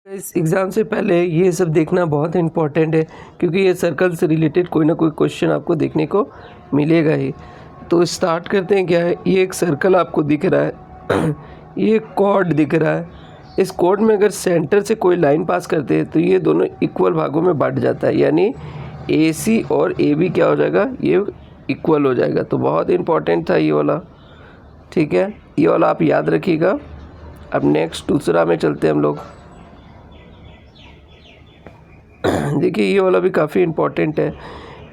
इस एग्ज़ाम से पहले ये सब देखना बहुत इम्पॉर्टेंट है, क्योंकि ये सर्कल से रिलेटेड कोई ना कोई क्वेश्चन आपको देखने को मिलेगा ही। तो स्टार्ट करते हैं। क्या है, ये एक सर्कल आपको दिख रहा है ये एक कॉर्ड दिख रहा है। इस कॉर्ड में अगर सेंटर से कोई लाइन पास करते हैं तो ये दोनों इक्वल भागों में बांट जाता है, यानी AC और AB क्या हो जाएगा, ये इक्वल हो जाएगा। तो बहुत इम्पॉर्टेंट था ये वाला, ठीक है, ये वाला आप याद रखिएगा। अब नेक्स्ट दूसरा में चलते हैं हम लोग। देखिए ये वाला भी काफ़ी इम्पोर्टेंट है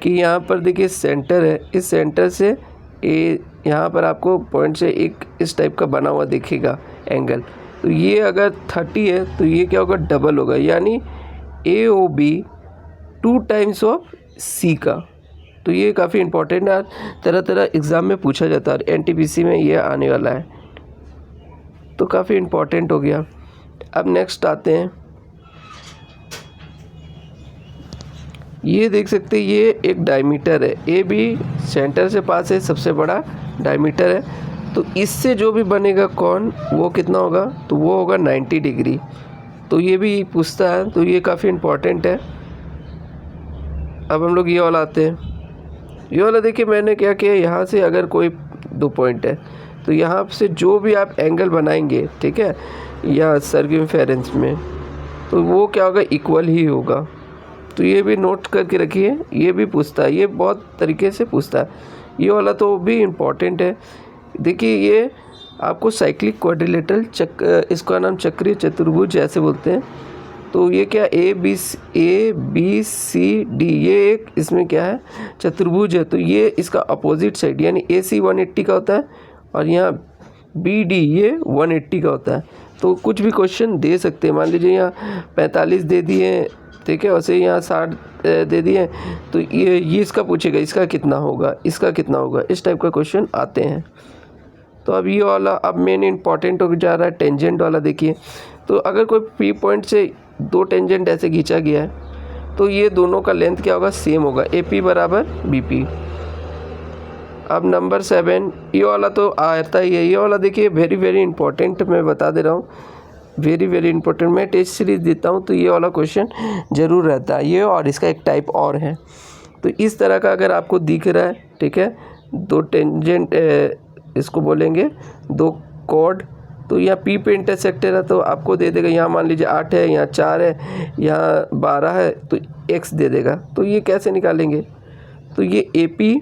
कि यहाँ पर देखिए सेंटर है, इस सेंटर से यहाँ पर आपको पॉइंट से एक इस टाइप का बना हुआ दिखेगा एंगल। तो ये अगर 30 है तो ये क्या होगा, डबल होगा, यानी AOB 2 टाइम्स ऑफ C का। तो ये काफ़ी इम्पोर्टेंट है, तरह तरह एग्ज़ाम में पूछा जाता है, NTPC में ये आने वाला है, तो काफ़ी इम्पोर्टेंट हो गया। अब नेक्स्ट आते हैं। ये देख सकते हैं, ये एक डायमीटर है, AB सेंटर से पास है, सबसे बड़ा डायमीटर है। तो इससे जो भी बनेगा कौन, वो कितना होगा, तो वो होगा 90 डिग्री। तो ये भी पूछता है, तो ये काफ़ी इम्पोर्टेंट है। अब हम लोग ये वाला आते हैं। ये वाला देखिए मैंने क्या किया, यहाँ से अगर कोई 2 पॉइंट है तो यहाँ से जो भी आप एंगल बनाएंगे, ठीक है, या सर्कमफेरेंस में, तो वो क्या होगा, इक्वल ही होगा। तो ये भी नोट करके रखिए, ये भी पूछता है, ये बहुत तरीके से पूछता है। ये वाला तो भी इम्पॉर्टेंट है। देखिए ये आपको साइक्लिक क्वाड्रिलेटरल इसका नाम चक्रीय चतुर्भुज ऐसे बोलते हैं। तो ये क्या ABCD ये एक इसमें क्या है, चतुर्भुज है। तो ये इसका अपोजिट साइड यानी AC 180 का होता है और यहाँ BD ये 180 का होता है। तो कुछ भी क्वेश्चन दे सकते हैं, मान लीजिए यहाँ 45 दे दिए, ठीक है, वैसे यहाँ 60 दे दिए, तो ये इसका पूछेगा, इसका कितना होगा, इसका कितना होगा, इस टाइप का क्वेश्चन आते हैं। तो अब ये वाला अब मेन इंपॉर्टेंट हो जा रहा है, टेंजेंट वाला। देखिए तो अगर कोई P पॉइंट से 2 टेंजेंट ऐसे खींचा गया है तो ये दोनों का लेंथ क्या होगा, सेम होगा, AP बराबर BP। अब नंबर 7, ये वाला तो आता ही है। ये वाला देखिए वेरी वेरी इंपॉर्टेंट, मैं बता दे रहा हूँ, वेरी वेरी इंपॉर्टेंट। मैं टेस्ट सीरीज देता हूँ तो ये वाला क्वेश्चन ज़रूर रहता है ये, और इसका एक टाइप और है। तो इस तरह का अगर आपको दिख रहा है, ठीक है, 2 टेंजेंट इसको बोलेंगे 2 कॉर्ड, तो यहाँ P पे इंटरसेक्टर है तो आपको दे देगा, यहाँ मान लीजिए 8 है, यहाँ 4 है, यहाँ 12 है, तो X दे देगा। तो ये कैसे निकालेंगे, तो ये AP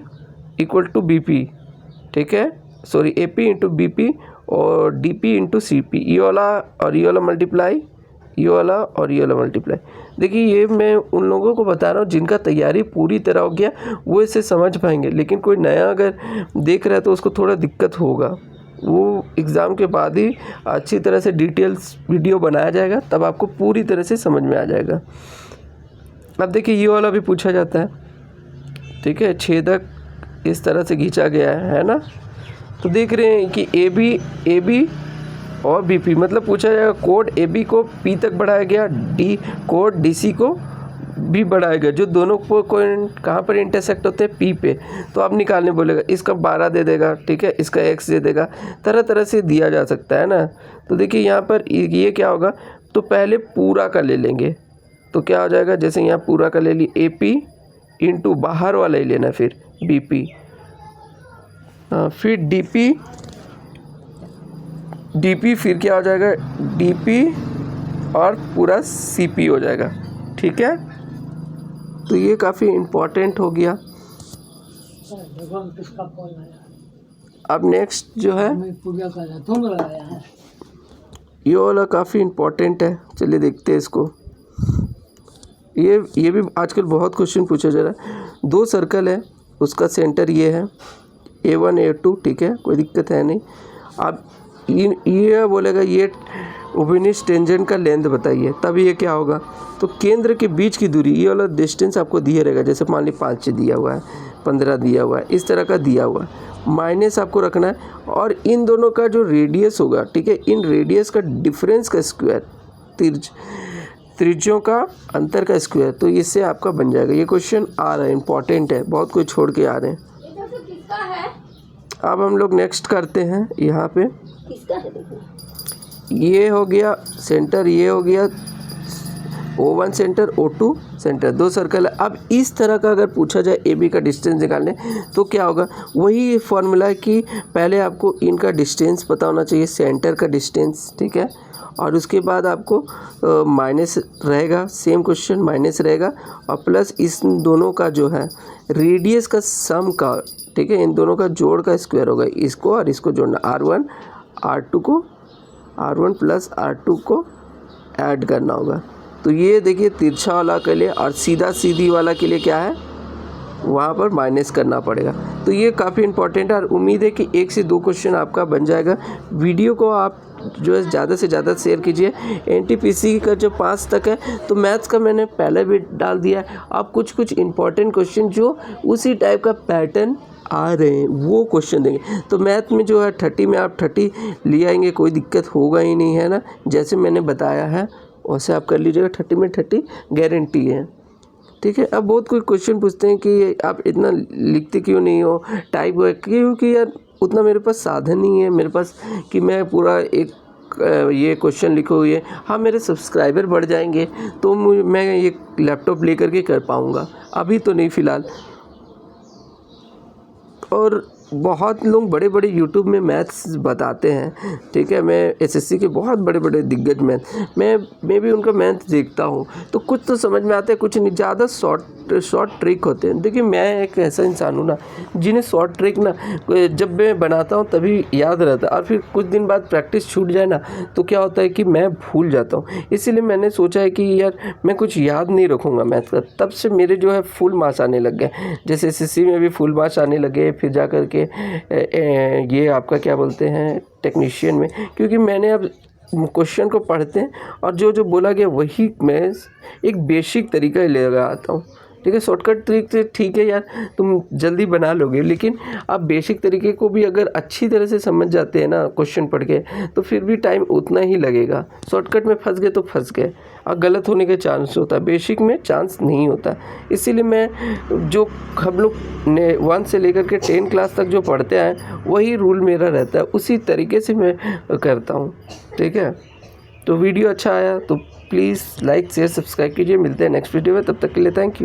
इक्वल टू BP, ठीक है, सॉरी AP इंटू BP और DP इंटू CP, ये वाला और ये वाला मल्टीप्लाई, ये वाला और ये वाला मल्टीप्लाई। देखिए ये मैं उन लोगों को बता रहा हूँ जिनका तैयारी पूरी तरह हो गया, वो इसे समझ पाएंगे, लेकिन कोई नया अगर देख रहा है तो उसको थोड़ा दिक्कत होगा। वो एग्ज़ाम के बाद ही अच्छी तरह से डिटेल्स वीडियो बनाया जाएगा, तब आपको पूरी तरह से समझ में आ जाएगा। अब देखिए ये वाला भी पूछा जाता है, ठीक है, छेदक इस तरह से खींचा गया है ना। तो देख रहे हैं कि AB और BP, मतलब पूछा जाएगा कोड AB को P तक बढ़ाया गया, कोड DC को भी बढ़ाया गया, जो दोनों पॉइंट कहाँ पर इंटरसेक्ट होते हैं, P पे। तो आप निकालने बोलेगा, इसका 12 दे देगा, ठीक है, इसका X दे देगा, तरह तरह से दिया जा सकता है ना। तो देखिए यहाँ पर ये क्या होगा, तो पहले पूरा का ले लेंगे, तो क्या हो जाएगा, जैसे यहाँ पूरा का ले ली AP इंटू बाहर वाला ही लेना, फिर BP, फिर DP फिर क्या हो जाएगा, DP और पूरा CP हो जाएगा, ठीक है। तो ये काफ़ी इम्पोर्टेंट हो गया। अब नेक्स्ट जो है ये वाला काफ़ी इम्पोर्टेंट है, चलिए देखते हैं इसको। ये भी आजकल बहुत क्वेश्चन पूछा जा रहा है। 2 सर्कल है, उसका सेंटर ये है A1 A2, ठीक है, कोई दिक्कत है नहीं। अब ये बोलेगा ये ओबिनिस टेंजेंट का लेंथ बताइए, तब ये क्या होगा, तो केंद्र के बीच की दूरी, ये वाला डिस्टेंस आपको दिया रहेगा, जैसे मान ली 5 दिया हुआ है, 15 दिया हुआ है, इस तरह का दिया हुआ है, माइनस आपको रखना है, और इन दोनों का जो रेडियस होगा, ठीक है, इन रेडियस का डिफरेंस का स्क्वायर, त्रिज्यों का अंतर का स्क्वायर, तो इससे आपका बन जाएगा। ये क्वेश्चन आ रहा है, इंपॉर्टेंट है, बहुत कोई छोड़ के आ रहे हैं। अब हम लोग नेक्स्ट करते हैं, यहाँ पे ये हो गया सेंटर, ये हो गया O1 centre, O2 centre, 2 circle है। अब इस तरह का अगर पूछा जाए AB का डिस्टेंस निकालने तो क्या होगा, वही फॉर्मूला है कि पहले आपको इनका डिस्टेंस पता होना चाहिए, सेंटर का डिस्टेंस, ठीक है, और उसके बाद आपको माइनस रहेगा, सेम क्वेश्चन माइनस रहेगा, और प्लस इस दोनों का जो है रेडियस का सम का, ठीक है, इन दोनों का जोड़ का स्क्वायर होगा, इसको और इसको जोड़ना, R1 प्लस R2 को ऐड करना होगा। तो ये देखिए तिरछा वाला के लिए और सीधा सीधी वाला के लिए क्या है, वहाँ पर माइनस करना पड़ेगा। तो ये काफ़ी इंपॉर्टेंट है और उम्मीद है कि 1 से 2 क्वेश्चन आपका बन जाएगा। वीडियो को आप जो है ज़्यादा से ज़्यादा शेयर कीजिए। NTPC का जो 5 तक है तो मैथ्स का मैंने पहले भी डाल दिया है। आप कुछ इंपॉर्टेंट क्वेश्चन जो उसी टाइप का पैटर्न आ रहे हैं वो क्वेश्चन देंगे। तो मैथ में जो है 30 में आप 30 ले आएंगे, कोई दिक्कत होगा ही नहीं, है ना। जैसे मैंने बताया है वैसे आप कर लीजिएगा, 30 में 30 गारंटी है, ठीक है। अब बहुत कोई क्वेश्चन पूछते हैं कि आप इतना लिखते क्यों नहीं हो, टाइप है, क्योंकि यार उतना मेरे पास साधन नहीं है मेरे पास कि मैं पूरा एक ये क्वेश्चन लिखो। ये हाँ, मेरे सब्सक्राइबर बढ़ जाएंगे तो मैं ये लैपटॉप लेकर के कर पाऊँगा, अभी तो नहीं फ़िलहाल। और बहुत लोग बड़े बड़े यूट्यूब में मैथ्स बताते हैं, ठीक है। मैं एसएससी के बहुत बड़े बड़े दिग्गज मैथ मैं भी उनका मैथ देखता हूँ, तो कुछ तो समझ में आता है, कुछ नहीं, ज़्यादा शॉर्ट ट्रिक होते हैं। देखिए मैं एक ऐसा इंसान हूँ ना जिन्हें शॉर्ट ट्रिक ना जब मैं बनाता हूँ तभी याद रहता है, और फिर कुछ दिन बाद प्रैक्टिस छूट जाए ना तो क्या होता है कि मैं भूल जाता हूँ। इसीलिए मैंने सोचा है कि यार मैं कुछ याद नहीं रखूँगा मैथ का, तब से मेरे जो है फुल मार्क्स आने लग गए। जैसे एसएससी में भी फुल मार्क्स आने लगे, फिर जा कर के ये आपका क्या बोलते हैं टेक्नीशियन में, क्योंकि मैंने अब क्वेश्चन को पढ़ते हैं और जो बोला गया वही मैं एक बेसिक तरीका ही ले आता हूँ, ठीक है। शॉर्टकट ट्रिक से ठीक है यार तुम जल्दी बना लोगे, लेकिन आप बेसिक तरीके को भी अगर अच्छी तरह से समझ जाते हैं ना क्वेश्चन पढ़ के, तो फिर भी टाइम उतना ही लगेगा। शॉर्टकट में फंस गए तो फंस गए, और गलत होने का चांस होता है, बेसिक में चांस नहीं होता। इसीलिए मैं जो हम लोग ने 1 से लेकर के 10 क्लास तक जो पढ़ते आए वही रूल मेरा रहता है, उसी तरीके से मैं करता हूँ, ठीक है। तो वीडियो अच्छा आया तो प्लीज़ लाइक शेयर सब्सक्राइब कीजिए। मिलते हैं नेक्स्ट वीडियो में, तब तक के लिए थैंक यू।